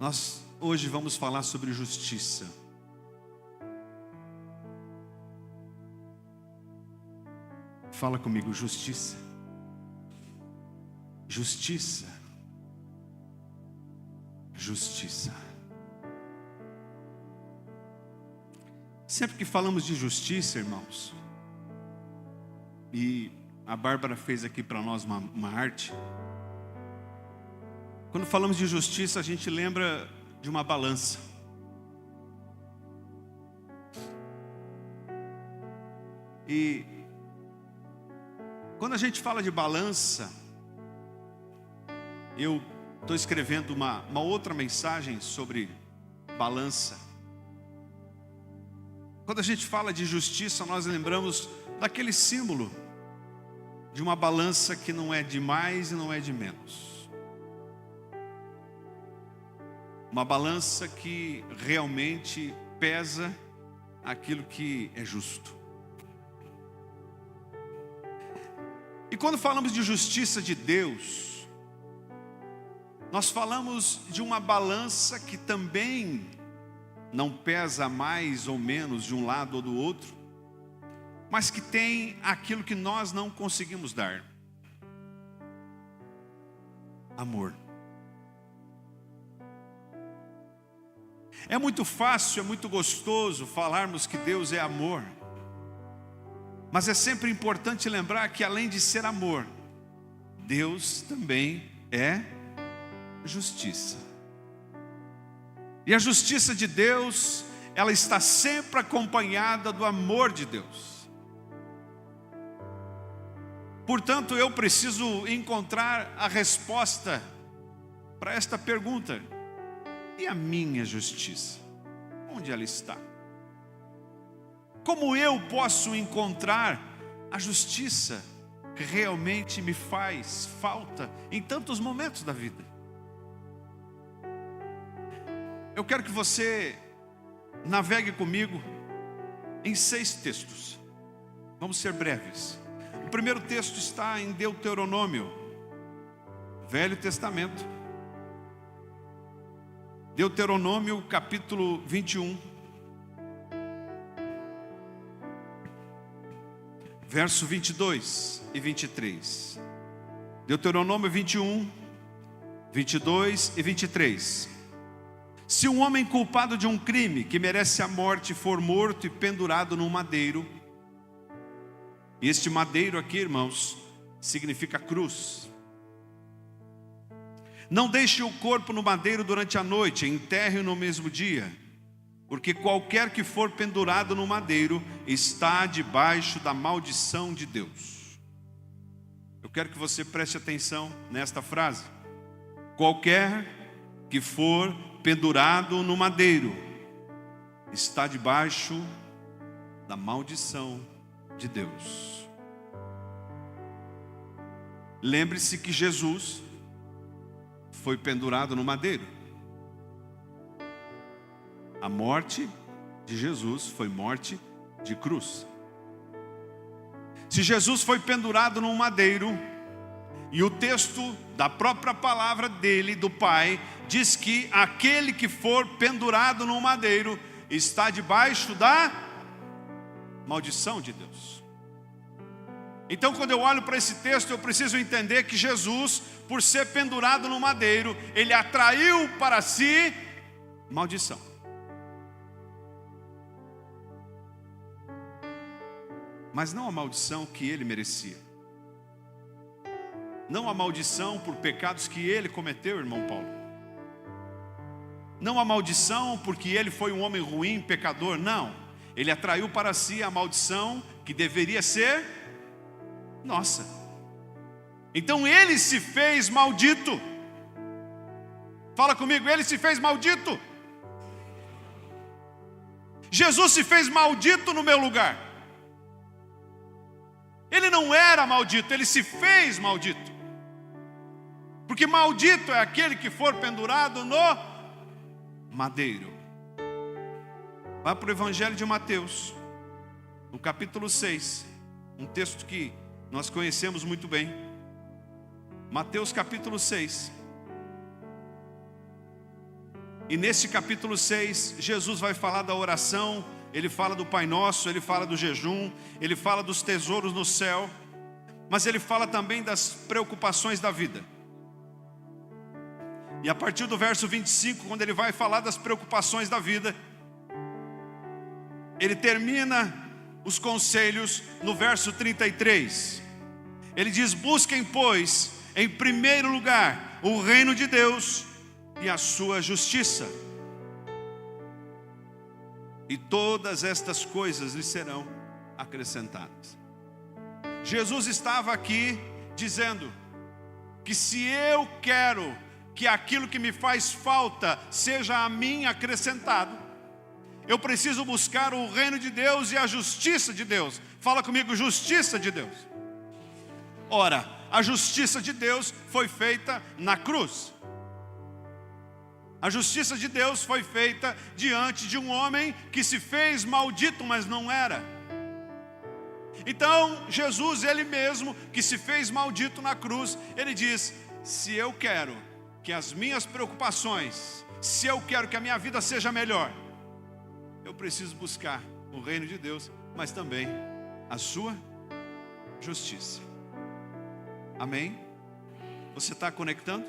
Nós hoje vamos falar sobre justiça. Fala comigo, justiça. Justiça. Justiça. Sempre que falamos de justiça, irmãos, e a Bárbara fez aqui para nós uma arte. Quando falamos de justiça, a gente lembra de uma balança. E quando a gente fala de balança, eu estou escrevendo uma outra mensagem sobre balança. Quando a gente fala de justiça, nós lembramos daquele símbolo de uma balança que não é de mais e não é de menos. Uma balança que realmente pesa aquilo que é justo. E quando falamos de justiça de Deus, nós falamos de uma balança que também não pesa mais ou menos de um lado ou do outro, mas que tem aquilo que nós não conseguimos dar: amor. É muito fácil, é muito gostoso falarmos que Deus é amor, mas é sempre importante lembrar que além de ser amor, Deus também é justiça. E a justiça de Deus, ela está sempre acompanhada do amor de Deus. Portanto, eu preciso encontrar a resposta para esta pergunta: e a minha justiça? Onde ela está? Como eu posso encontrar a justiça que realmente me faz falta em tantos momentos da vida? Eu quero que você navegue comigo em 6 textos. Vamos ser breves. O primeiro texto está em Deuteronômio, Velho Testamento. Deuteronômio capítulo 21, verso 22 e 23. Deuteronômio 21, 22 e 23. Se um homem culpado de um crime que merece a morte for morto e pendurado num madeiro, e este madeiro aqui, irmãos, significa cruz, não deixe o corpo no madeiro durante a noite, enterre-o no mesmo dia, porque qualquer que for pendurado no madeiro está debaixo da maldição de Deus. Eu quero que você preste atenção nesta frase: qualquer que for pendurado no madeiro está debaixo da maldição de Deus. Lembre-se que Jesus foi pendurado no madeiro. A morte de Jesus foi morte de cruz. Se Jesus foi pendurado num madeiro, e o texto da própria palavra dele, do Pai, diz que aquele que for pendurado num madeiro está debaixo da maldição de Deus. Então, quando eu olho para esse texto, eu preciso entender que Jesus, por ser pendurado no madeiro, ele atraiu para si maldição. Mas não a maldição que ele merecia. Não a maldição por pecados que ele cometeu, irmão Paulo. Não a maldição porque ele foi um homem ruim, pecador, não. Ele atraiu para si a maldição que deveria ser nossa. Então ele se fez maldito. Fala comigo, ele se fez maldito. Jesus se fez maldito no meu lugar. Ele não era maldito, ele se fez maldito. Porque maldito é aquele que for pendurado no madeiro. Vá para o Evangelho de Mateus, no capítulo 6, um texto que nós conhecemos muito bem. Mateus capítulo 6. E nesse capítulo 6, Jesus vai falar da oração, ele fala do Pai Nosso, ele fala do jejum, ele fala dos tesouros no céu, mas ele fala também das preocupações da vida. E a partir do verso 25, quando ele vai falar das preocupações da vida, ele termina os conselhos no verso 33. Ele diz: busquem, pois, em primeiro lugar, o reino de Deus e a sua justiça, e todas estas coisas lhe serão acrescentadas. Jesus estava aqui dizendo que se eu quero que aquilo que me faz falta seja a mim acrescentado, eu preciso buscar o reino de Deus e a justiça de Deus. Fala comigo, justiça de Deus. Ora, a justiça de Deus foi feita na cruz. A justiça de Deus foi feita diante de um homem que se fez maldito, mas não era. Então, Jesus, ele mesmo, que se fez maldito na cruz, ele diz: se eu quero que as minhas preocupações, se eu quero que a minha vida seja melhor, eu preciso buscar o reino de Deus, mas também a sua justiça. Amém? Você está conectando?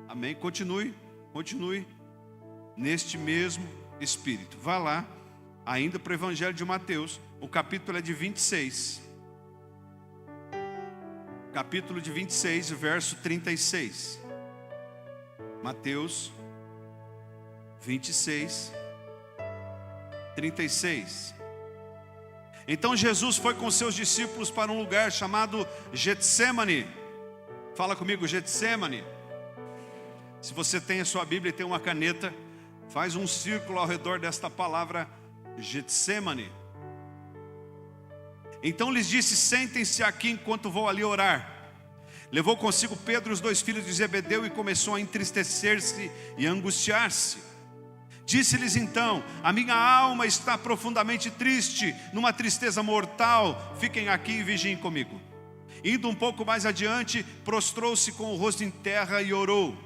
Amém? Continue neste mesmo espírito. Vá lá, ainda para o Evangelho de Mateus, o capítulo é de 26. Capítulo de 26, verso 36. Mateus 26, 36. Então Jesus foi com seus discípulos para um lugar chamado Getsêmani. Fala comigo, Getsêmani. Se você tem a sua Bíblia e tem uma caneta, faz um círculo ao redor desta palavra Getsêmani. Então lhes disse: sentem-se aqui enquanto vou ali orar. Levou consigo Pedro e os 2 filhos de Zebedeu e começou a entristecer-se e a angustiar-se. Disse-lhes então: a minha alma está profundamente triste, numa tristeza mortal, fiquem aqui e vigiem comigo. Indo um pouco mais adiante, prostrou-se com o rosto em terra e orou: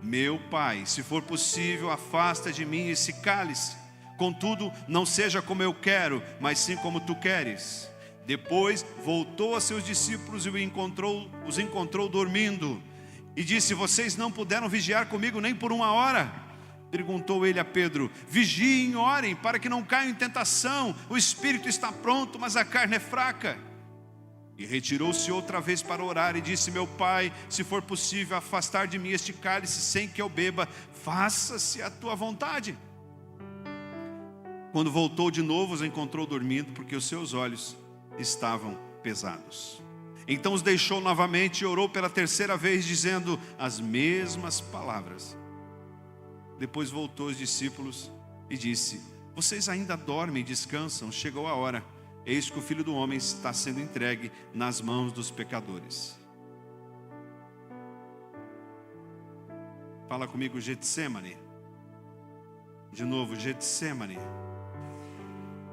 meu Pai, se for possível, afasta de mim esse cálice, contudo, não seja como eu quero, mas sim como tu queres. Depois voltou a seus discípulos e os encontrou dormindo, e disse: vocês não puderam vigiar comigo nem por 1 hora? Perguntou ele a Pedro: vigiem e orem, para que não caiam em tentação. O espírito está pronto, mas a carne é fraca. E retirou-se outra vez para orar e disse: meu Pai, se for possível afastar de mim este cálice sem que eu beba, faça-se a tua vontade. Quando voltou de novo, os encontrou dormindo, porque os seus olhos estavam pesados. Então os deixou novamente e orou pela 3ª vez, dizendo as mesmas palavras. Depois voltou os discípulos e disse: vocês ainda dormem e descansam? Chegou a hora, eis que o Filho do Homem está sendo entregue nas mãos dos pecadores. Fala comigo, Getsêmani. De novo, Getsêmani.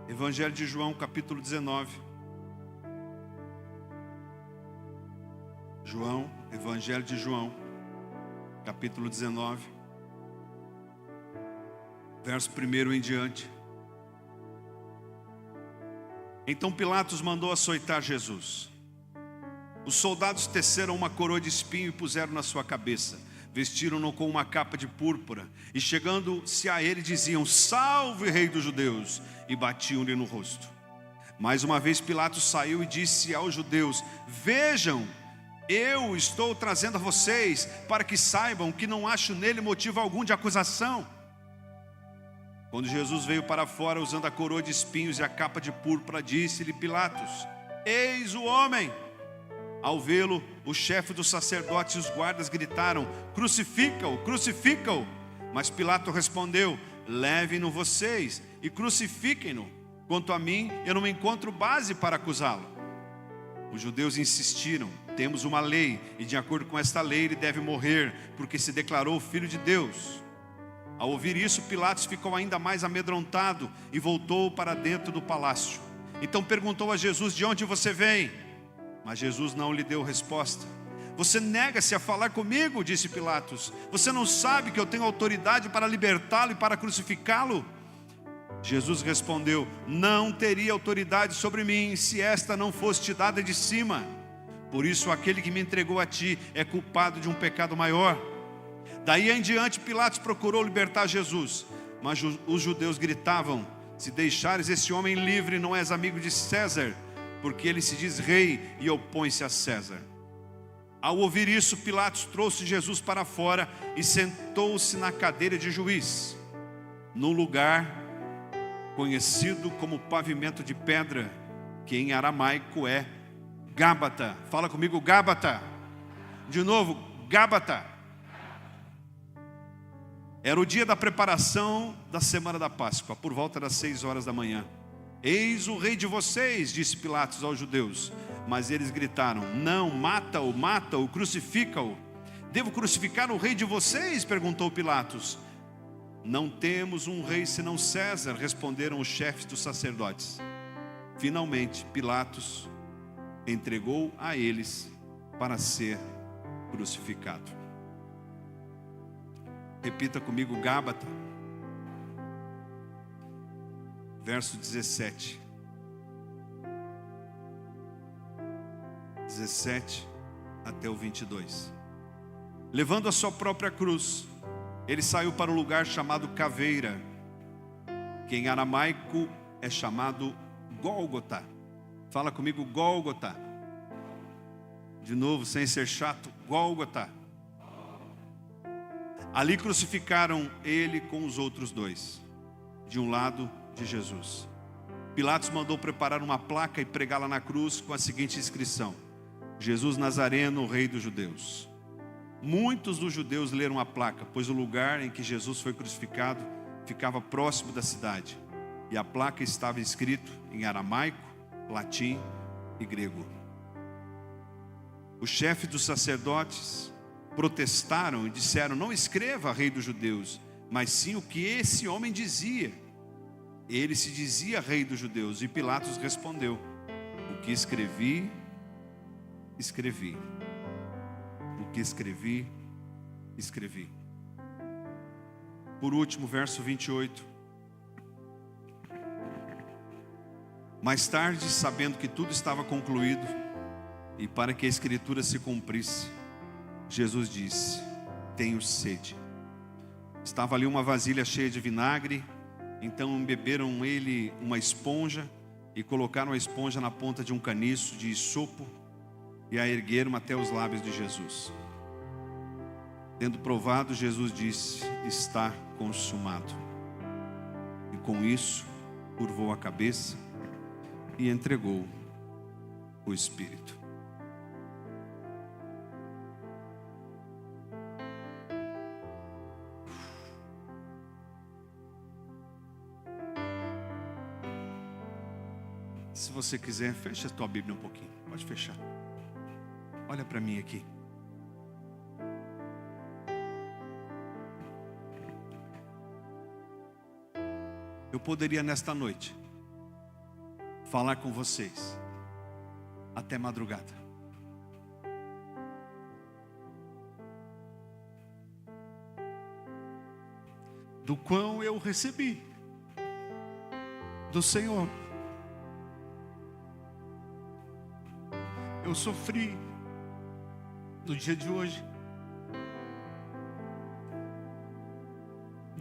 Evangelho de João, capítulo 19. João, Evangelho de João, capítulo 19, verso 1 em diante. Então Pilatos mandou açoitar Jesus. Os soldados teceram uma coroa de espinho e puseram na sua cabeça. Vestiram-no com uma capa de púrpura. E chegando-se a ele diziam: salve, rei dos judeus! E batiam-lhe no rosto. Mais uma vez Pilatos saiu e disse aos judeus: vejam, eu estou trazendo a vocês, para que saibam que não acho nele motivo algum de acusação. Quando Jesus veio para fora, usando a coroa de espinhos e a capa de púrpura, disse-lhe Pilatos: eis o homem. Ao vê-lo, o chefe dos sacerdotes e os guardas gritaram: crucifica-o, crucifica-o. Mas Pilatos respondeu: levem-no vocês e crucifiquem-no. Quanto a mim, eu não encontro base para acusá-lo. Os judeus insistiram: temos uma lei, e de acordo com esta lei ele deve morrer, porque se declarou filho de Deus. Ao ouvir isso, Pilatos ficou ainda mais amedrontado e voltou para dentro do palácio. Então perguntou a Jesus: de onde você vem? Mas Jesus não lhe deu resposta. Você nega-se a falar comigo, disse Pilatos. Você não sabe que eu tenho autoridade para libertá-lo e para crucificá-lo? Jesus respondeu: não teria autoridade sobre mim se esta não fosse te dada de cima. Por isso aquele que me entregou a ti é culpado de um pecado maior. Daí em diante Pilatos procurou libertar Jesus, mas os judeus gritavam: se deixares esse homem livre, não és amigo de César, porque ele se diz rei e opõe-se a César. Ao ouvir isso, Pilatos trouxe Jesus para fora e sentou-se na cadeira de juiz, num lugar conhecido como pavimento de pedra, que em aramaico é Gábata. Fala comigo, Gábata. De novo, Gábata. Era o dia da preparação da semana da Páscoa, por volta das 6 horas da manhã. Eis o rei de vocês, disse Pilatos aos judeus. Mas eles gritaram: não, mata-o, mata-o, crucifica-o. Devo crucificar o rei de vocês? Perguntou Pilatos. Não temos um rei senão César, responderam os chefes dos sacerdotes. Finalmente Pilatos entregou a eles para ser crucificado. Repita comigo, Gábata. Verso 17 até o 22. Levando a sua própria cruz, ele saiu para o lugar chamado Caveira, que em aramaico é chamado Gólgota. Fala comigo, Gólgota. De novo, sem ser chato, Gólgota. Ali crucificaram ele com os outros dois, de um lado de Jesus. Pilatos mandou preparar uma placa e pregá-la na cruz com a seguinte inscrição: Jesus Nazareno, rei dos judeus. Muitos dos judeus leram a placa, pois o lugar em que Jesus foi crucificado ficava próximo da cidade, e a placa estava escrito em aramaico, latim e grego. O chefe dos sacerdotes protestaram e disseram: não escreva rei dos judeus, mas sim o que esse homem dizia. Ele se dizia rei dos judeus. E Pilatos respondeu: o que escrevi, escrevi. O que escrevi, escrevi. Por último, verso 28. Mais tarde, sabendo que tudo estava concluído, e para que a escritura se cumprisse, Jesus disse: tenho sede. Estava ali uma vasilha cheia de vinagre. Então embeberam ele uma esponja e colocaram a esponja na ponta de um caniço de isopo e a ergueram até os lábios de Jesus. Tendo provado, Jesus disse: está consumado. E com isso curvou a cabeça e entregou o Espírito. Se você quiser, fecha a tua Bíblia um pouquinho. Pode fechar. Olha para mim aqui. Eu poderia nesta noite falar com vocês até madrugada. Do quão eu recebi do Senhor. Eu sofri no dia de hoje.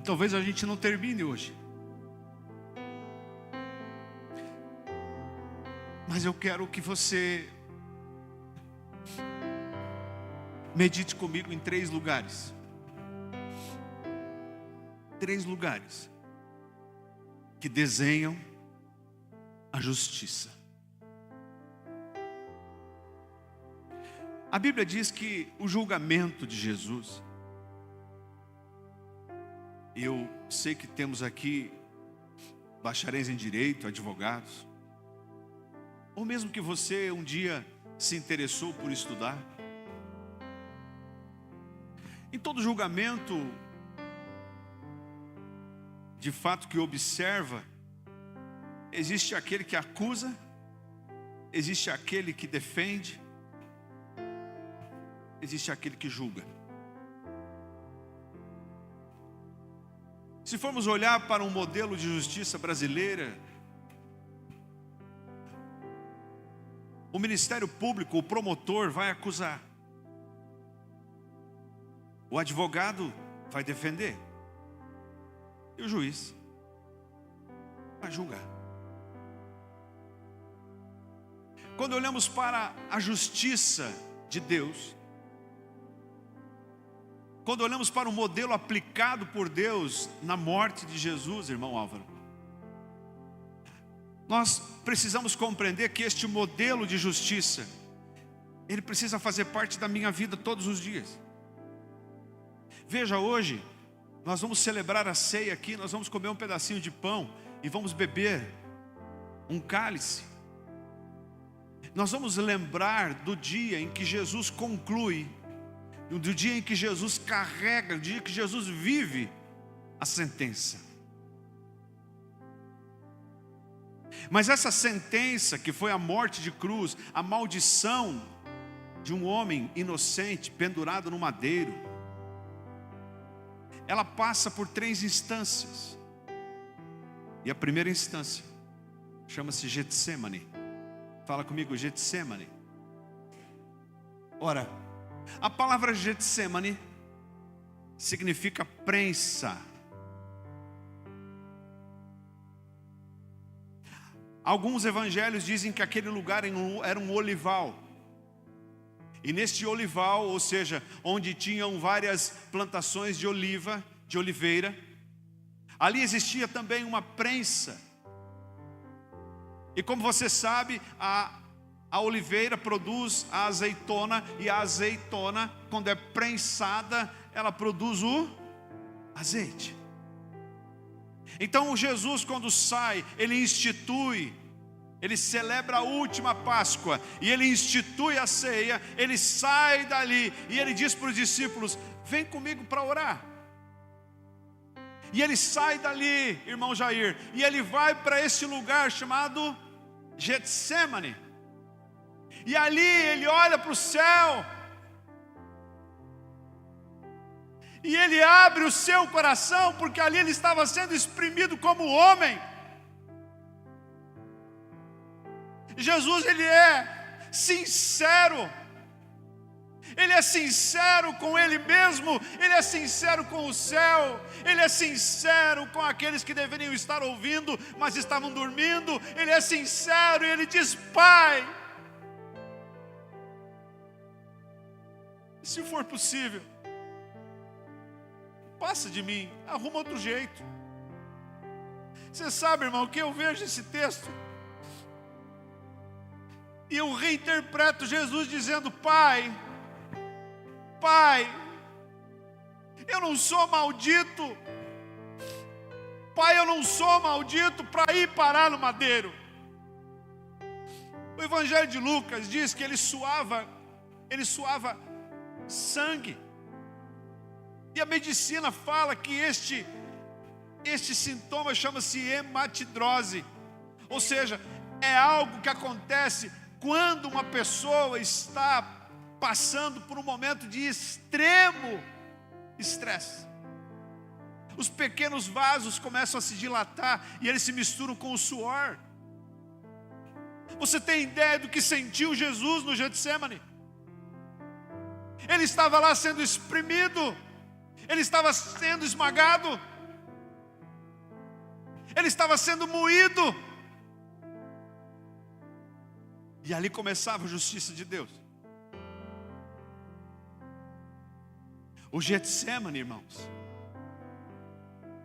Talvez a gente não termine hoje, mas eu quero que você medite comigo em 3 lugares. 3 lugares que desenham a justiça. A Bíblia diz que o julgamento de Jesus, eu sei que temos aqui bacharéis em direito, advogados, ou mesmo que você um dia se interessou por estudar. Em todo julgamento, de fato que observa, existe aquele que acusa, existe aquele que defende, existe aquele que julga. Se formos olhar para um modelo de justiça brasileira, o Ministério Público, o promotor vai acusar, o advogado vai defender e o juiz vai julgar. Quando olhamos para a justiça de Deus, quando olhamos para o modelo aplicado por Deus na morte de Jesus, irmão Álvaro, nós precisamos compreender que este modelo de justiça, ele precisa fazer parte da minha vida todos os dias. Veja, hoje, nós vamos celebrar a ceia aqui, nós vamos comer um pedacinho de pão e vamos beber um cálice. Nós vamos lembrar do dia em que Jesus conclui, do dia em que Jesus carrega, do dia em que Jesus vive a sentença. Mas essa sentença, que foi a morte de cruz, a maldição de um homem inocente pendurado no madeiro, ela passa por 3 instâncias. E a primeira instância chama-se Getsemane. Fala comigo, Getsemane. Ora, a palavra Getsemane significa prensa. Alguns evangelhos dizem que aquele lugar era um olival. E neste olival, ou seja, onde tinham várias plantações de oliveira, ali existia também uma prensa. E como você sabe, a oliveira produz a azeitona, e a azeitona, quando é prensada, ela produz o azeite. Então Jesus, quando sai, ele institui, ele celebra a última Páscoa, e ele institui a ceia, ele sai dali, e ele diz para os discípulos: vem comigo para orar. E ele sai dali, irmão Jair, e ele vai para esse lugar chamado Getsemane. E ali ele olha para o céu, e ele abre o seu coração, porque ali ele estava sendo exprimido como homem. Jesus, ele é sincero. Ele é sincero com Ele mesmo, Ele é sincero com o céu, Ele é sincero com aqueles que deveriam estar ouvindo, mas estavam dormindo. Ele é sincero e Ele diz: Pai, se for possível, passa de mim, arruma outro jeito. Você sabe, irmão, que eu vejo esse texto e eu reinterpreto Jesus dizendo: Pai, eu não sou maldito. Pai, eu não sou maldito para ir parar no madeiro. O Evangelho de Lucas diz que ele suava sangue. E a medicina fala que este sintoma chama-se hematidrose. Ou seja, é algo que acontece quando uma pessoa está passando por um momento de extremo estresse. Os pequenos vasos começam a se dilatar e eles se misturam com o suor. Você tem ideia do que sentiu Jesus no Getsemane? Ele estava lá sendo espremido, ele estava sendo esmagado, ele estava sendo moído. E ali começava a justiça de Deus. O Getsemane, irmãos,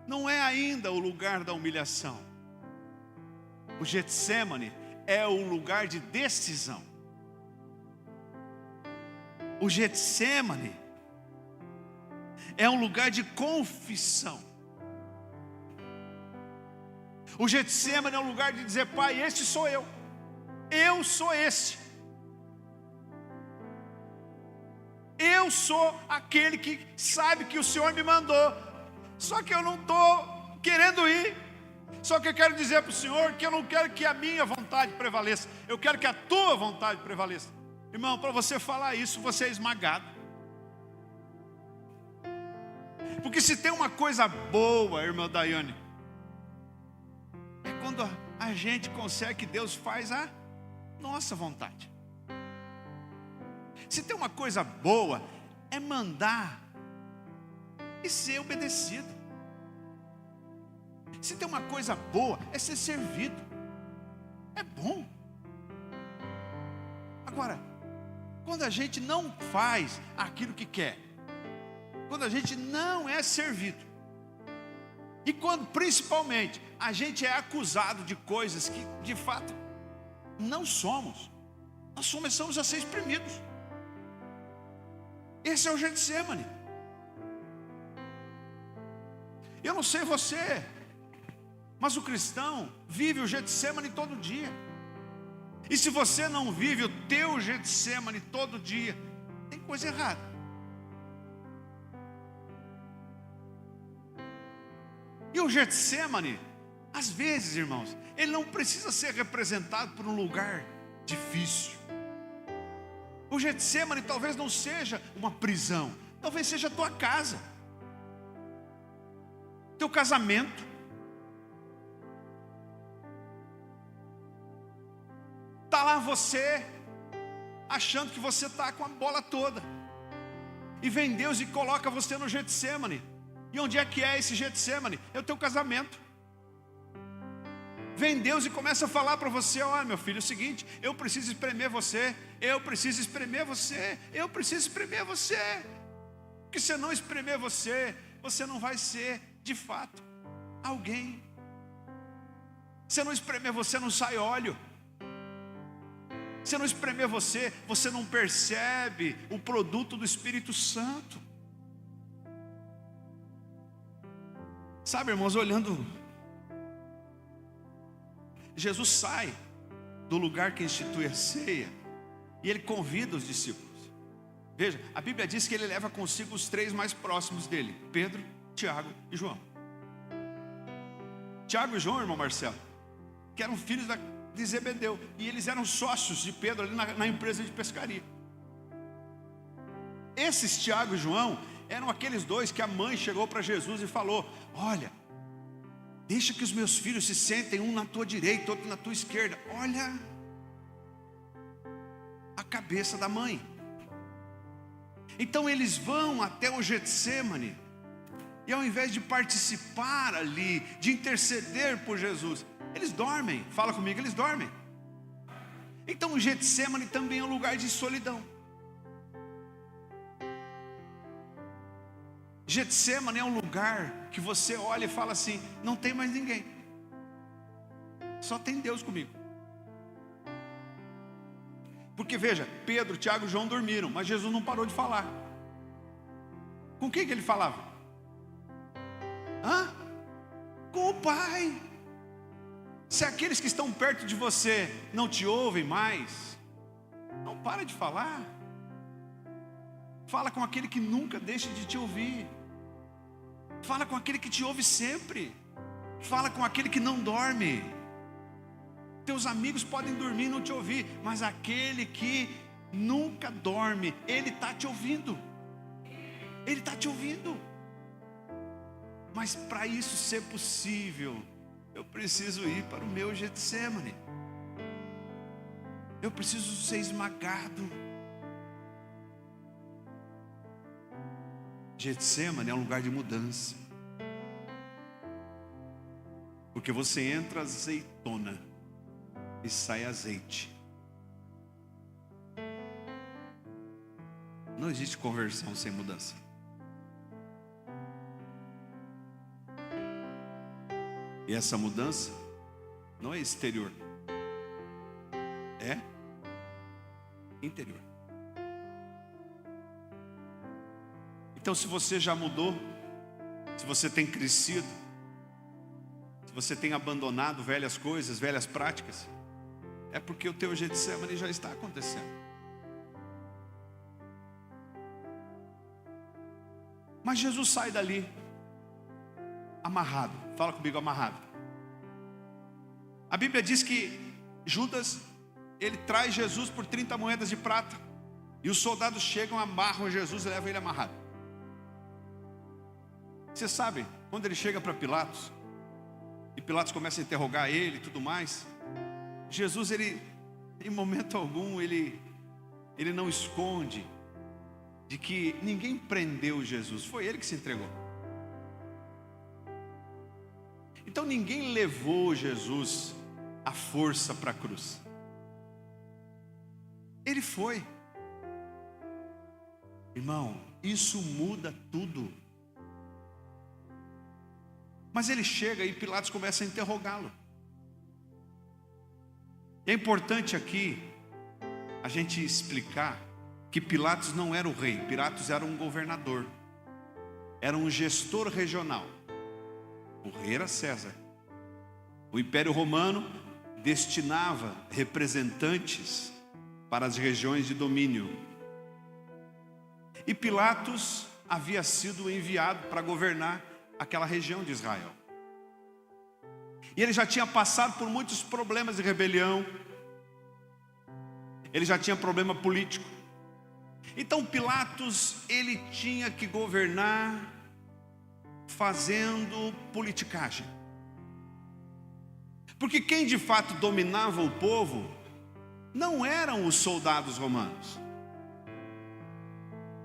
não é ainda o lugar da humilhação. O Getsemane é o lugar de decisão. O Getsemane é um lugar de confissão. O Getsemane é um lugar de dizer: Pai, este sou eu. Eu sou esse. Eu sou aquele que sabe que o Senhor me mandou. Só que eu não estou querendo ir. Só que eu quero dizer para o Senhor que eu não quero que a minha vontade prevaleça. Eu quero que a tua vontade prevaleça. Irmão, para você falar isso, você é esmagado. Porque se tem uma coisa boa, irmã Daiane, é quando a gente consegue que Deus faz a nossa vontade. Se tem uma coisa boa, é mandar e ser obedecido. Se tem uma coisa boa, é ser servido. É bom. Agora, quando a gente não faz aquilo que quer, quando a gente não é servido, e quando principalmente a gente é acusado de coisas que de fato não somos, nós começamos a ser espremidos. Esse é o Getsemane. Eu não sei você, mas o cristão vive o Getsemane todo dia. E se você não vive o teu Getsemane todo dia, tem coisa errada. E o Getsemane, às vezes, irmãos, ele não precisa ser representado por um lugar difícil. O Getsemane talvez não seja uma prisão, talvez seja a tua casa, teu casamento. Está lá você, achando que você está com a bola toda, e vem Deus e coloca você no Getsemane. E onde é que é esse Getsemane? É o teu casamento. Vem Deus e começa a falar para você: olha, meu filho, é o seguinte, eu preciso espremer você, eu preciso espremer você, eu preciso espremer você. Porque se eu não espremer você, você não vai ser de fato alguém. Se eu não espremer você, não sai óleo. Se eu não espremer você, você não percebe o produto do Espírito Santo. Sabe, irmãos, olhando, Jesus sai do lugar que institui a ceia e ele convida os discípulos. Veja, a Bíblia diz que ele leva consigo os 3 mais próximos dele: Pedro, Tiago e João. Tiago e João, irmão Marcelo, que eram filhos de Zebedeu, e eles eram sócios de Pedro ali na empresa de pescaria. Esses Tiago e João eram aqueles 2 que a mãe chegou para Jesus e falou: olha, deixa que os meus filhos se sentem, um na tua direita, outro na tua esquerda. Olha a cabeça da mãe. Então eles vão até o Getsemane, e ao invés de participar ali, de interceder por Jesus, eles dormem. Fala comigo, eles dormem. Então o Getsemane também é um lugar de solidão. Getsemane é um lugar que você olha e fala assim: não tem mais ninguém, só tem Deus comigo. Porque veja, Pedro, Tiago e João dormiram, mas Jesus não parou de falar. Com quem que ele falava? Com o Pai. Se aqueles que estão perto de você não te ouvem mais, não para de falar. Fala com aquele que nunca deixa de te ouvir. Fala com aquele que te ouve sempre. Fala com aquele que não dorme. Teus amigos podem dormir e não te ouvir, mas aquele que nunca dorme, ele está te ouvindo. Ele está te ouvindo. Mas para isso ser possível, eu preciso ir para o meu Getsemane. Eu preciso ser esmagado. Getsemane é um lugar de mudança. Porque você entra azeitona e sai azeite. Não existe conversão sem mudança. E essa mudança não é exterior, é interior. Então, se você já mudou, se você tem crescido, se você tem abandonado velhas coisas, velhas práticas, é porque o teu Getsemane já está acontecendo. Mas Jesus sai dali amarrado. Fala comigo, amarrado. A Bíblia diz que Judas, ele traz Jesus por 30 moedas de prata, e os soldados chegam, amarram Jesus e levam ele amarrado. Você sabe, quando ele chega para Pilatos, e Pilatos começa a interrogar ele e tudo mais, Jesus, ele, em momento algum, ele não esconde de que ninguém prendeu Jesus, foi ele que se entregou. Então ninguém levou Jesus à força para a cruz. Ele foi. Irmão, isso muda tudo. Mas ele chega e Pilatos começa a interrogá-lo. É importante aqui a gente explicar que Pilatos não era o rei, Pilatos era um governador, era um gestor regional. O rei era César. O Império Romano destinava representantes para as regiões de domínio. E Pilatos havia sido enviado para governar aquela região de Israel. E ele já tinha passado por muitos problemas de rebelião. Ele já tinha problema político. Então Pilatos, ele tinha que governar fazendo politicagem. Porque quem de fato dominava o povo não eram os soldados romanos.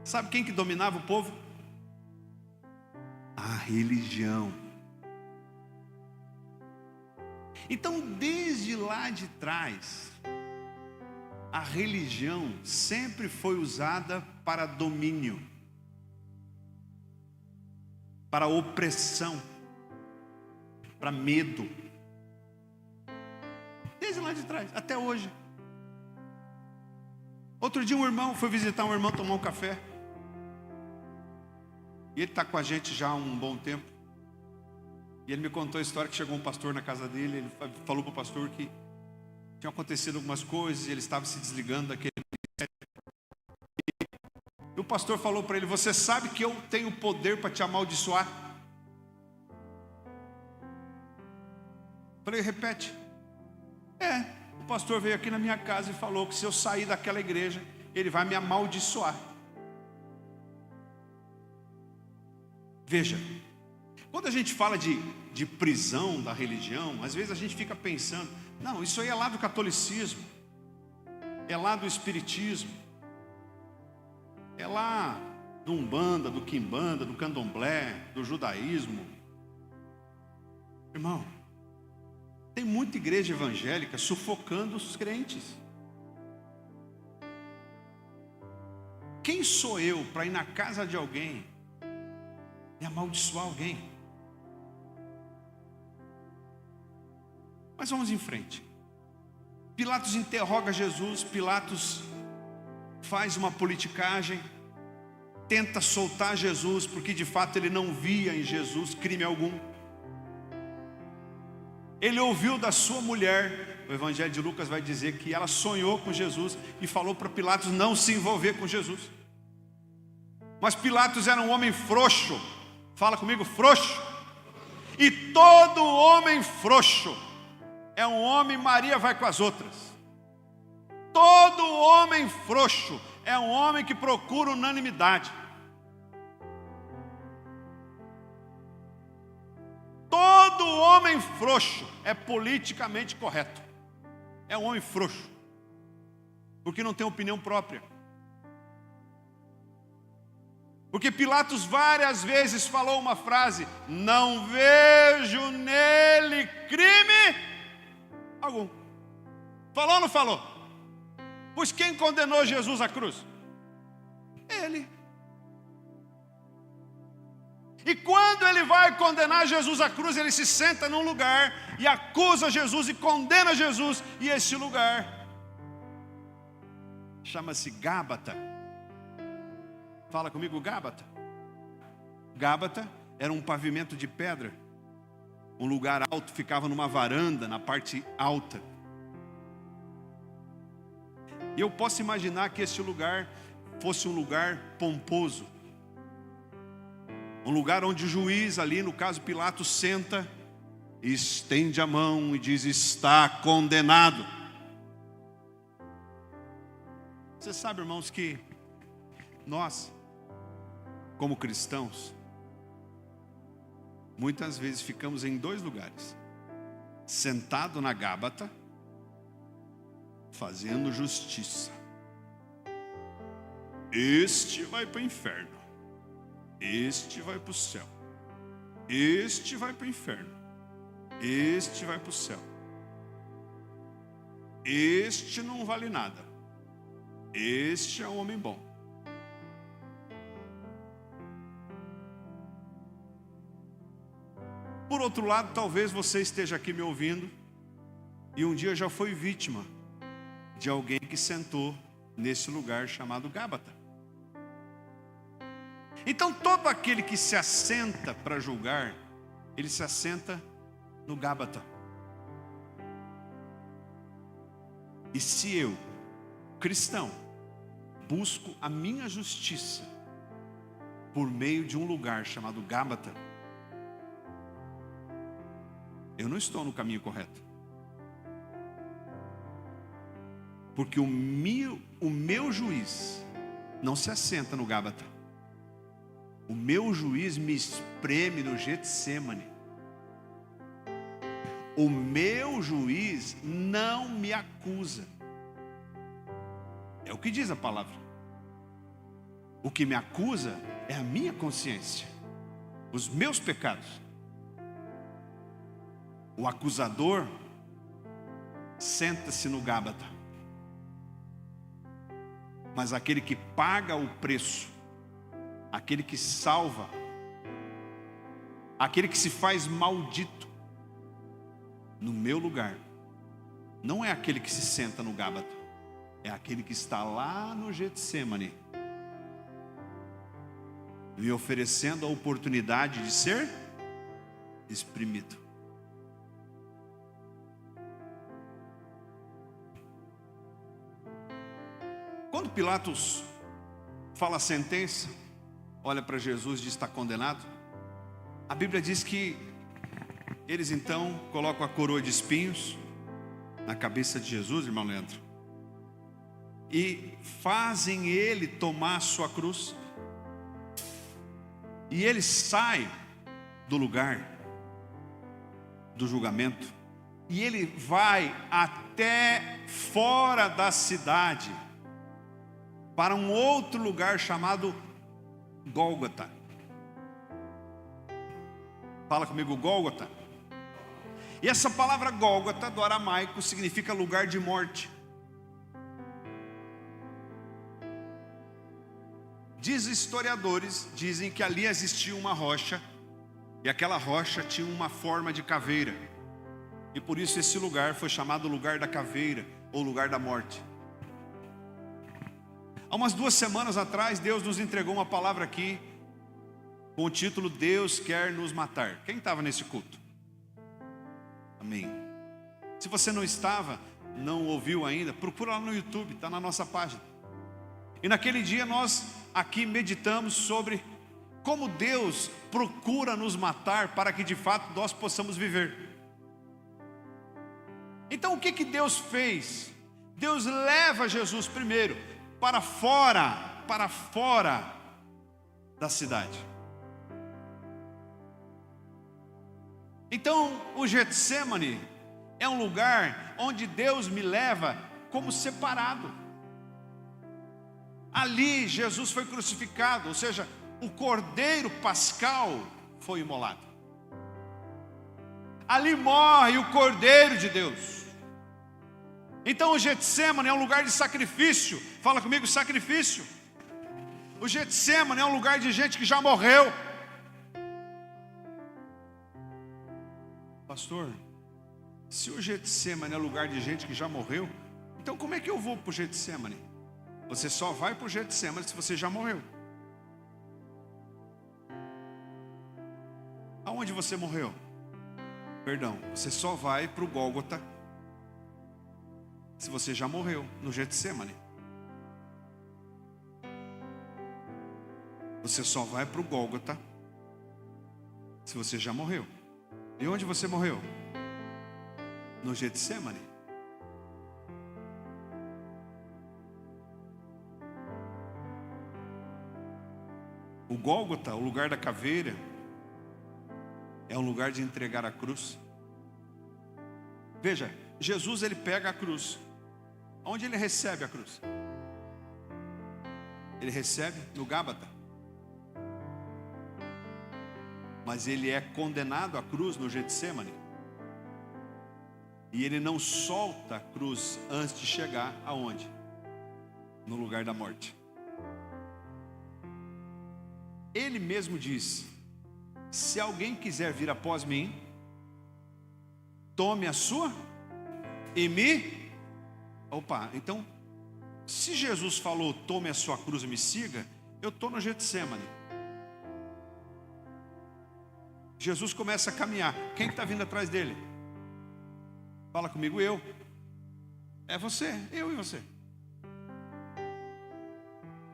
Sabe quem que dominava o povo? A religião. Então, desde lá de trás, a religião sempre foi usada para domínio, para opressão, para medo. Desde lá de trás, até hoje. Outro dia um irmão foi visitar um irmão, tomar um café. E ele está com a gente já há um bom tempo. E ele me contou a história que chegou um pastor na casa dele. Ele falou para o pastor que tinham acontecido algumas coisas e ele estava se desligando daquele ministério. E o pastor falou para ele: você sabe que eu tenho poder para te amaldiçoar? Falei: repete. O pastor veio aqui na minha casa e falou que se eu sair daquela igreja, ele vai me amaldiçoar. Veja, quando a gente fala de prisão da religião, às vezes a gente fica pensando, não, isso aí é lá do catolicismo, é lá do espiritismo, é lá do Umbanda, do Quimbanda, do Candomblé, do judaísmo. Irmão, tem muita igreja evangélica sufocando os crentes. Quem sou eu para ir na casa de alguém e amaldiçoar alguém? Mas vamos em frente. Pilatos interroga Jesus, Pilatos faz uma politicagem, tenta soltar Jesus, porque de fato ele não via em Jesus crime algum. Ele ouviu da sua mulher, o Evangelho de Lucas vai dizer que ela sonhou com Jesus e falou para Pilatos não se envolver com Jesus. Mas Pilatos era um homem frouxo. Fala comigo, frouxo. E todo homem frouxo é um homem, Maria vai com as outras. Todo homem frouxo é um homem que procura unanimidade. Todo homem frouxo é politicamente correto. É um homem frouxo, porque não tem opinião própria. Porque Pilatos várias vezes falou uma frase: não vejo nele crime algum. Falou ou não falou? Pois quem condenou Jesus à cruz? Ele. E quando ele vai condenar Jesus à cruz, ele se senta num lugar e acusa Jesus e condena Jesus. E esse lugar chama-se Gábata. Fala comigo, Gábata. Gábata era um pavimento de pedra. Um lugar alto, ficava numa varanda, na parte alta. E eu posso imaginar que esse lugar fosse um lugar pomposo. Um lugar onde o juiz ali, no caso Pilatos, senta, estende a mão e diz: está condenado. Você sabe, irmãos, que nós, como cristãos, muitas vezes ficamos em dois lugares: sentado na Gábata, fazendo justiça. Este vai para o inferno, este vai para o céu, este vai para o inferno, este vai para o céu, este não vale nada, este é um homem bom. Por outro lado, talvez você esteja aqui me ouvindo e um dia já foi vítima de alguém que sentou nesse lugar chamado Gábata. Então todo aquele que se assenta para julgar, ele se assenta no Gábata. E se eu, cristão, busco a minha justiça por meio de um lugar chamado Gábata, eu não estou no caminho correto. Porque o meu juiz não se assenta no Gábata. O meu juiz me espreme no Getsêmani. O meu juiz não me acusa. É o que diz a palavra. O que me acusa é a minha consciência, os meus pecados. O acusador senta-se no Gábata. Mas aquele que paga o preço, aquele que salva, aquele que se faz maldito no meu lugar, não é aquele que se senta no Gábata, é aquele que está lá no Getsêmani, me oferecendo a oportunidade de ser exprimido. Quando Pilatos fala a sentença, olha para Jesus e diz: está condenado. A Bíblia diz que eles então colocam a coroa de espinhos na cabeça de Jesus, irmão Leandro, e fazem ele tomar a sua cruz. E ele sai do lugar do julgamento e ele vai até fora da cidade, para um outro lugar chamado Gólgota. Fala comigo, Gólgota. E essa palavra Gólgota, do aramaico, significa lugar de morte. Historiadores dizem que ali existia uma rocha, e aquela rocha tinha uma forma de caveira, e por isso esse lugar foi chamado lugar da caveira, ou lugar da morte. Há umas 2 semanas atrás, Deus nos entregou uma palavra aqui, com o título Deus quer nos matar. Quem estava nesse culto? Amém. Se você não estava, não ouviu ainda, procura lá no YouTube, está na nossa página. E naquele dia nós aqui meditamos sobre como Deus procura nos matar para que de fato nós possamos viver. Então o que Deus fez? Deus leva Jesus primeiro para fora da cidade. Então o Getsêmani é um lugar onde Deus me leva como separado. Ali Jesus foi crucificado, ou seja, o cordeiro pascal foi imolado. Ali morre o cordeiro de Deus. Então o Getsêmani é um lugar de sacrifício. Fala comigo, sacrifício. O Getsêmani é um lugar de gente que já morreu. Pastor, se o Getsêmani é lugar de gente que já morreu, então como é que eu vou para o Getsêmani? Você só vai para o Getsêmani se você já morreu. Aonde você morreu? Perdão, você só vai para o Gólgota se você já morreu no Getsêmani. Você só vai para o Gólgota se você já morreu. E onde você morreu? No Getsêmani. O Gólgota, o lugar da caveira, É um lugar de entregar a cruz. Veja, Jesus ele pega a cruz. Onde ele recebe a cruz? Ele recebe no Gábata. Mas ele é condenado à cruz no Getsêmani. E ele não solta a cruz antes de chegar aonde? No lugar da morte. Ele mesmo diz: se alguém quiser vir após mim, tome a sua e me... Opa, então, se Jesus falou, tome a sua cruz e me siga, eu estou no Getsêmani. Jesus começa a caminhar. Quem está vindo atrás dele? Fala comigo, eu. É você, eu e você.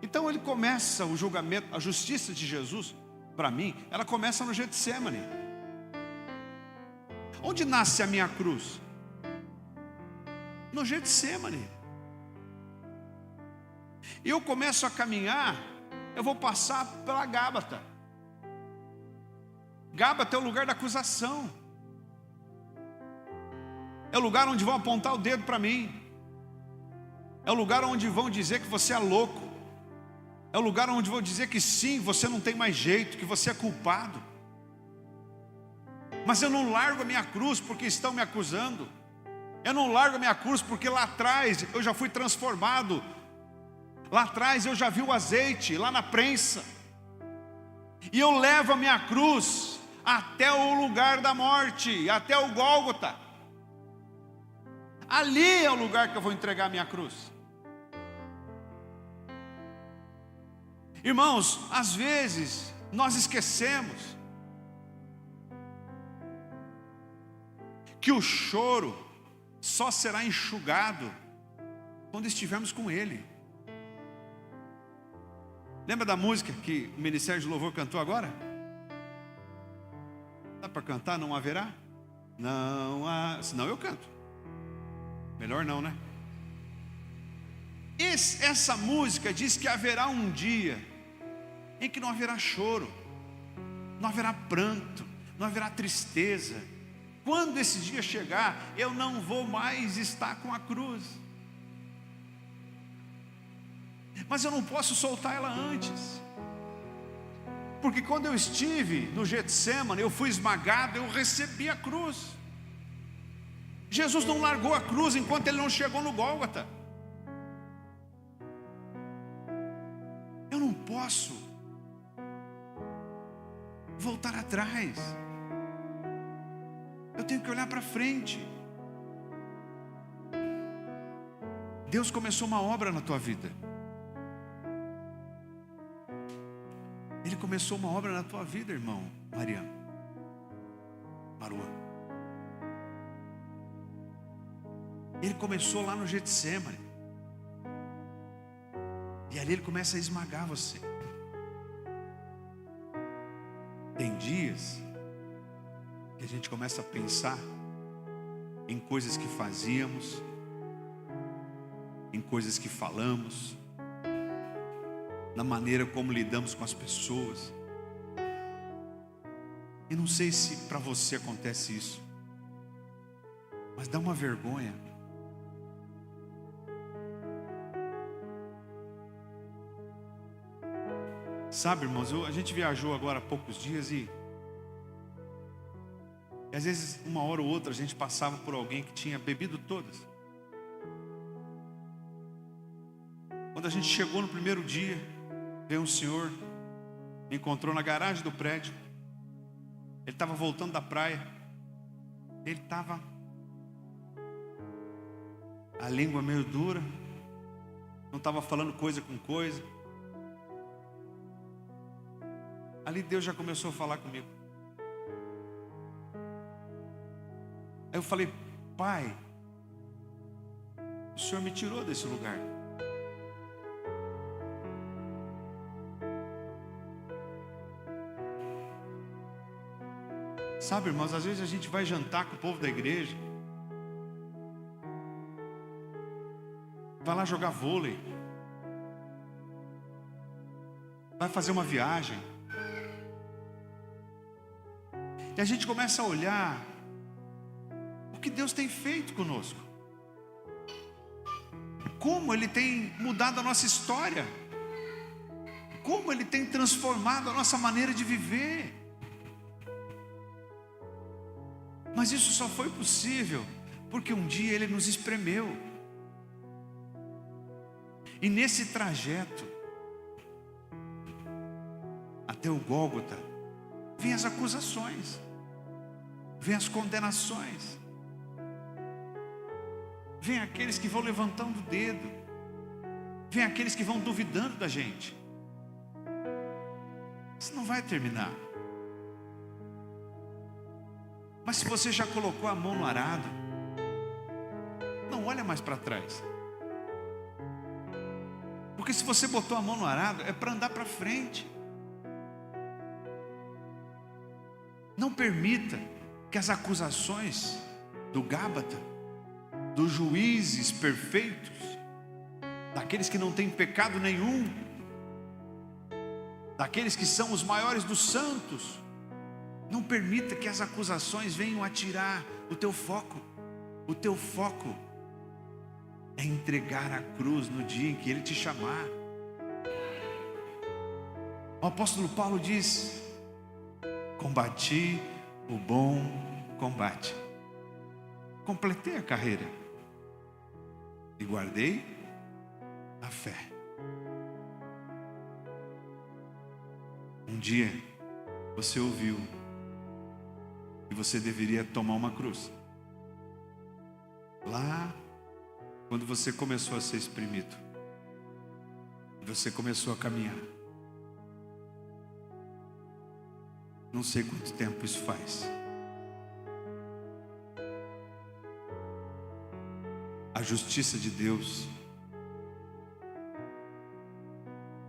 Então ele começa o julgamento, a justiça de Jesus, para mim, ela começa no Getsêmani. Onde nasce a minha cruz? No Getsêmani. Eu começo a caminhar, eu vou passar pela Gábata. Gábata é o lugar da acusação. É o lugar onde vão apontar o dedo para mim. É o lugar onde vão dizer que você é louco. É o lugar onde vão dizer que sim, você não tem mais jeito, que você é culpado. Mas eu não largo a minha cruz porque estão me acusando. Eu não largo a minha cruz porque lá atrás eu já fui transformado. Lá atrás eu já vi o azeite, lá na prensa. E eu levo a minha cruz até o lugar da morte, até o Gólgota. Ali é o lugar que eu vou entregar a minha cruz. Irmãos, às vezes nós esquecemos que o choro só será enxugado quando estivermos com Ele. Lembra da música que o Ministério de Louvor cantou agora? Dá para cantar? Não haverá? Não há. Senão eu canto. Melhor não, né? Essa música diz que haverá um dia em que não haverá choro, não haverá pranto, não haverá tristeza. Quando esse dia chegar, eu não vou mais estar com a cruz. Mas eu não posso soltar ela antes. Porque quando eu estive no Getsêmani, eu fui esmagado, eu recebi a cruz. Jesus não largou a cruz enquanto ele não chegou no Gólgota. Eu não posso voltar atrás. Eu tenho que olhar para frente. Deus começou uma obra na tua vida. Ele começou uma obra na tua vida, irmão Mariano, Marua. Ele começou lá no Getsêmani. E ali ele começa a esmagar você. Tem dias que a gente começa a pensar em coisas que fazíamos, em coisas que falamos, na maneira como lidamos com as pessoas. E não sei se para você acontece isso, mas dá uma vergonha. Sabe, irmãos, a gente viajou agora há poucos dias e às vezes uma hora ou outra a gente passava por alguém que tinha bebido todas. Quando a gente chegou no primeiro dia, veio um senhor, me encontrou na garagem do prédio. Ele estava voltando da praia. Ele estava a língua meio dura, não estava falando coisa com coisa. Ali Deus já começou a falar comigo. Aí eu falei: Pai, o Senhor me tirou desse lugar. Sabe, irmãos, às vezes a gente vai jantar com o povo da igreja, vai lá jogar vôlei, vai fazer uma viagem, E a gente começa a olhar o que Deus tem feito conosco, como Ele tem mudado a nossa história, como Ele tem transformado a nossa maneira de viver. Mas isso só foi possível porque um dia Ele nos espremeu. E nesse trajeto até o Gólgota, vem as acusações, vem as condenações, vem aqueles que vão levantando o dedo, vem aqueles que vão duvidando da gente. Isso não vai terminar. Mas se você já colocou a mão no arado, não olha mais para trás. Porque se você botou a mão no arado, é para andar para frente. Não permita que as acusações do Gábata, dos juízes perfeitos, daqueles que não têm pecado nenhum, daqueles que são os maiores dos santos, não permita que as acusações venham a tirar o teu foco. O teu foco é entregar a cruz no dia em que Ele te chamar. O apóstolo Paulo diz: combati o bom combate, completei a carreira e guardei a fé. Um dia você ouviu que você deveria tomar uma cruz. Lá, quando você começou a ser espremido, você começou a caminhar. Não sei quanto tempo isso faz. A justiça de Deus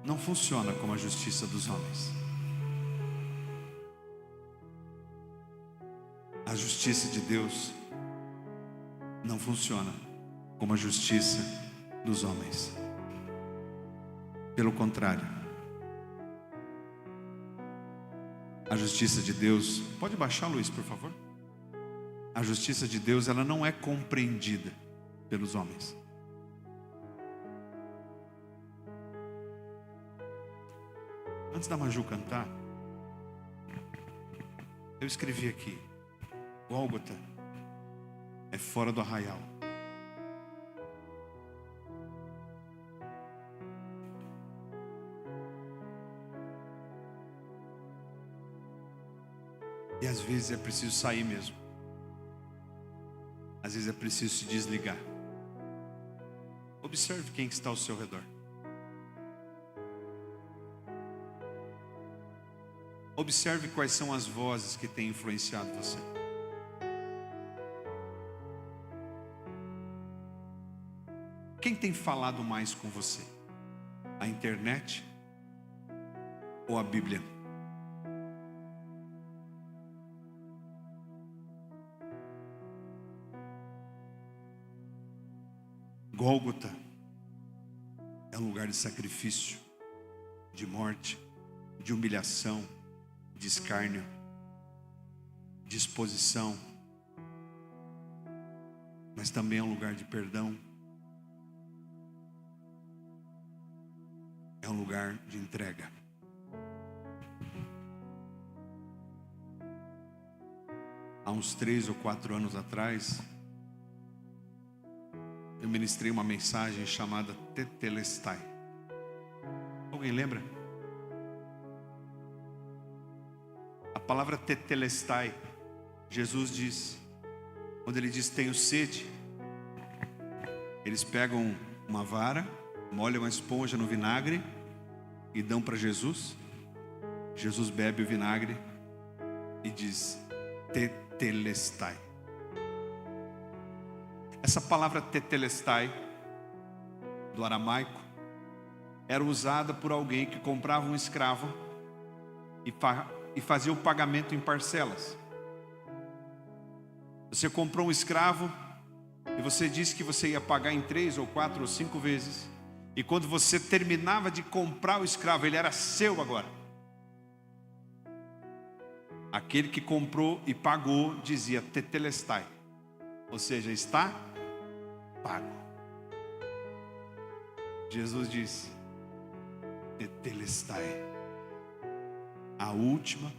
não funciona como a justiça dos homens. A justiça de Deus não funciona como a justiça dos homens. Pelo contrário, a justiça de Deus, pode baixar, Luiz, por favor? A justiça de Deus, ela não é compreendida pelos homens. Antes da Maju cantar, eu escrevi aqui: Gólgota é fora do arraial. E às vezes é preciso sair mesmo. Às vezes é preciso se desligar. Observe quem está ao seu redor. Observe quais são as vozes que têm influenciado você. Quem tem falado mais com você? A internet ou a Bíblia? Gólgota é um lugar de sacrifício, de morte, de humilhação, de escárnio, de exposição, mas também é um lugar de perdão, é um lugar de entrega. Há uns 3 ou 4 anos atrás, eu ministrei uma mensagem chamada Tetelestai. Alguém lembra? A palavra Tetelestai, Jesus diz, quando Ele diz tenho sede, eles pegam uma vara, molham uma esponja no vinagre e dão para Jesus. Jesus bebe o vinagre e diz Tetelestai. Essa palavra Tetelestai, do aramaico, era usada por alguém que comprava um escravo e fazia o pagamento em parcelas. Você comprou um escravo e você disse que você ia pagar em 3 ou 4 ou 5 vezes. E quando você terminava de comprar o escravo, ele era seu agora. Aquele que comprou e pagou dizia tetelestai, ou seja, está pago. Jesus disse tetelestai, a última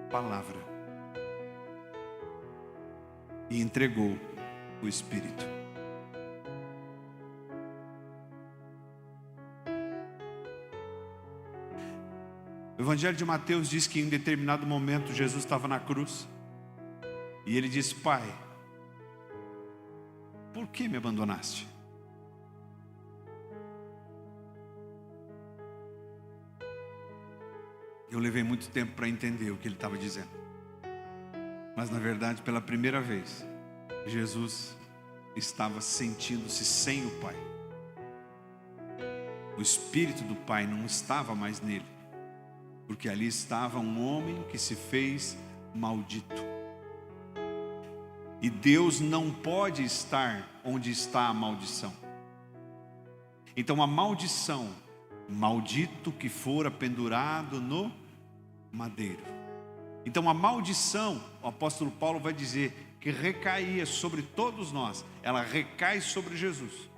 palavra, e entregou o Espírito. O Evangelho de Mateus diz que em determinado momento Jesus estava na cruz e ele disse: Pai, por que me abandonaste? Eu levei muito tempo para entender o que ele estava dizendo, mas na verdade, pela primeira vez, Jesus estava sentindo-se sem o Pai. O Espírito do Pai não estava mais nele, porque ali estava um homem que se fez maldito. E Deus não pode estar onde está a maldição. Então a maldição, maldito que fora pendurado no madeiro. Então a maldição, o apóstolo Paulo vai dizer que recaía sobre todos nós, ela recai sobre Jesus.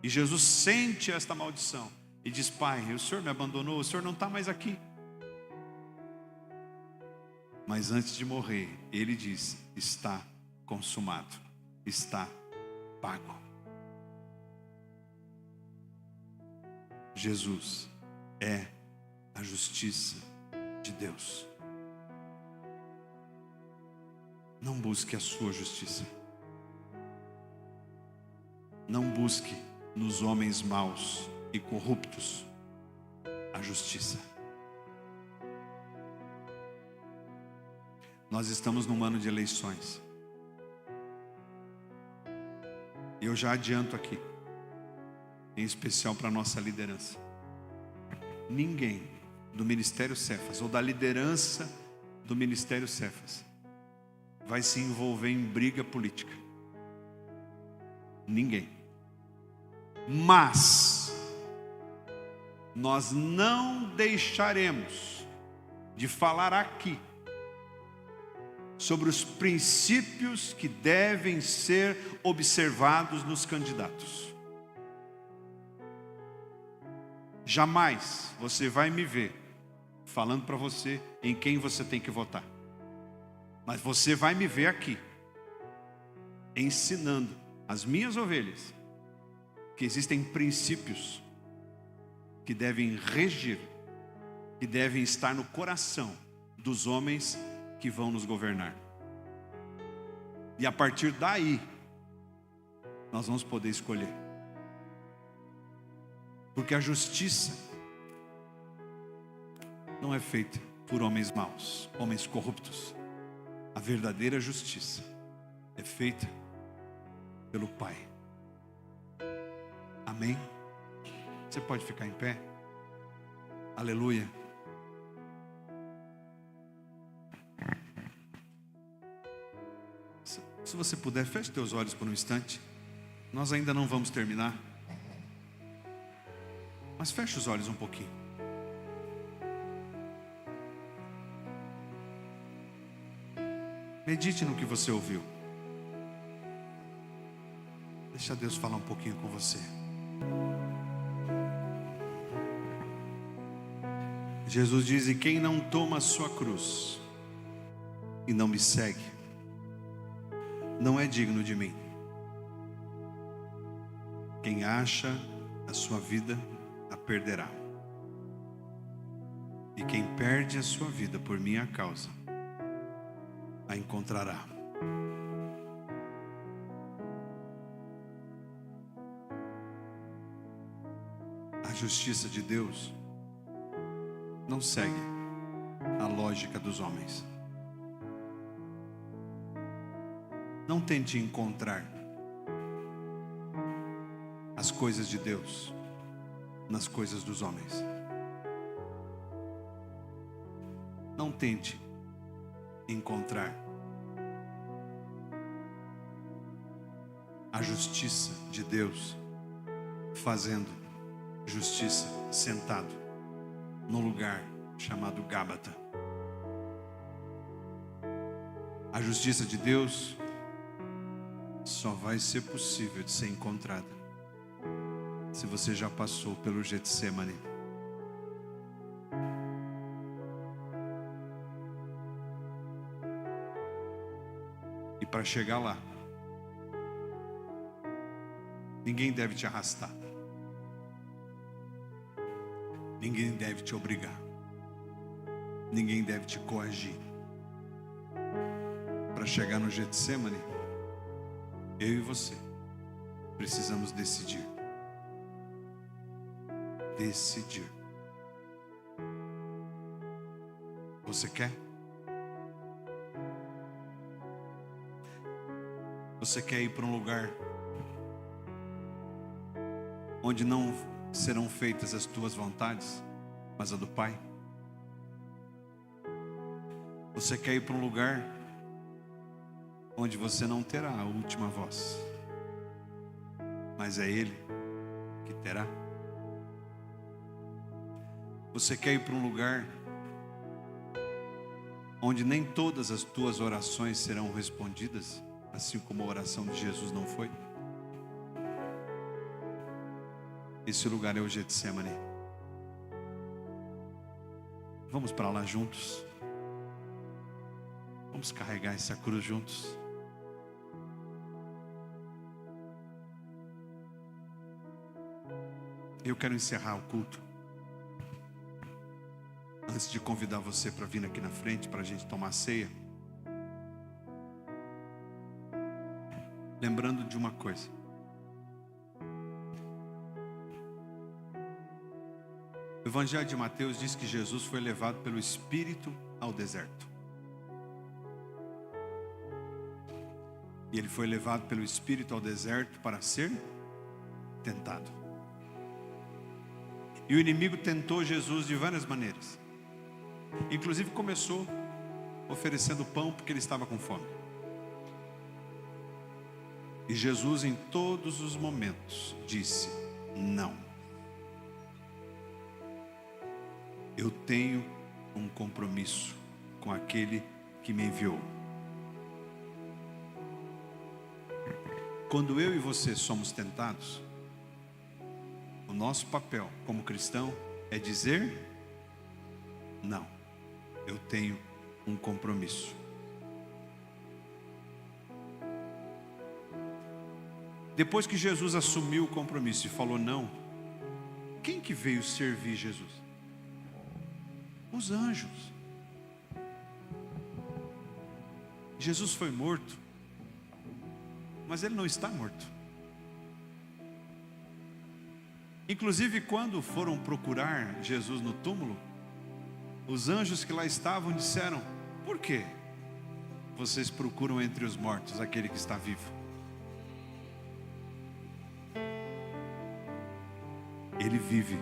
E Jesus sente esta maldição e diz: Pai, o Senhor me abandonou, o Senhor não está mais aqui. Mas antes de morrer, ele diz: está consumado, está pago. Jesus é a justiça de Deus. Não busque a sua justiça. Não busque nos homens maus e corruptos a justiça. Nós estamos num ano de eleições. Eu já adianto aqui, em especial para a nossa liderança: ninguém do Ministério Cefas ou da liderança do Ministério Cefas vai se envolver em briga política. Ninguém. Mas nós não deixaremos de falar aqui sobre os princípios que devem ser observados nos candidatos. Jamais você vai me ver falando para você em quem você tem que votar. Mas você vai me ver aqui ensinando as minhas ovelhas que existem princípios que devem regir, que devem estar no coração dos homens que vão nos governar. E a partir daí, nós vamos poder escolher. Porque a justiça não é feita por homens maus, homens corruptos. A verdadeira justiça é feita pelo Pai. Amém? Você pode ficar em pé? Aleluia. Se você puder, feche teus olhos por um instante. Nós ainda não vamos terminar, mas feche os olhos um pouquinho. Medite no que você ouviu. Deixa Deus falar um pouquinho com você. Jesus diz: e quem não toma a sua cruz e não me segue, não é digno de mim. Quem acha a sua vida, a perderá. E quem perde a sua vida por minha causa, a encontrará. A justiça de Deus não segue a lógica dos homens. Não tente encontrar as coisas de Deus nas coisas dos homens. Não tente encontrar a justiça de Deus fazendo justiça sentado no lugar chamado Gábata. A justiça de Deus só vai ser possível de ser encontrada se você já passou pelo Getsemane. E para chegar lá, ninguém deve te arrastar. Ninguém deve te obrigar. Ninguém deve te coagir. Para chegar no Getsemane, eu e você precisamos decidir. Decidir. Você quer? Você quer ir para um lugar onde não serão feitas as tuas vontades, mas a do Pai? Você quer ir para um lugar onde você não terá a última voz, mas é Ele que terá? Você quer ir para um lugar onde nem todas as tuas orações serão respondidas, assim como a oração de Jesus não foi? Esse lugar é o Getsemane. Vamos para lá juntos. Vamos carregar essa cruz juntos. Eu quero encerrar o culto, antes de convidar você para vir aqui na frente para a gente tomar ceia, lembrando de uma coisa. O Evangelho de Mateus diz que Jesus foi levado pelo Espírito ao deserto. E ele foi levado pelo Espírito ao deserto para ser tentado. E o inimigo tentou Jesus de várias maneiras. Inclusive começou oferecendo pão porque ele estava com fome. E Jesus em todos os momentos disse: não. Eu tenho um compromisso com aquele que me enviou. Quando eu e você somos tentados, o nosso papel como cristão é dizer: não, eu tenho um compromisso. Depois que Jesus assumiu o compromisso e falou não, quem que veio servir Jesus? Os anjos. Jesus foi morto, mas ele não está morto. Inclusive, quando foram procurar Jesus no túmulo, os anjos que lá estavam disseram: por quê vocês procuram entre os mortos aquele que está vivo? Ele vive.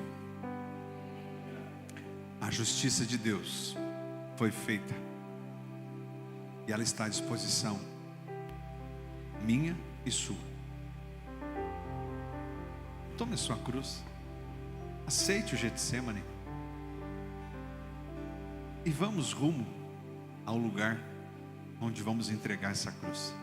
A justiça de Deus foi feita e ela está à disposição minha e sua. Tome a sua cruz, aceite o Getsemane e vamos rumo ao lugar onde vamos entregar essa cruz.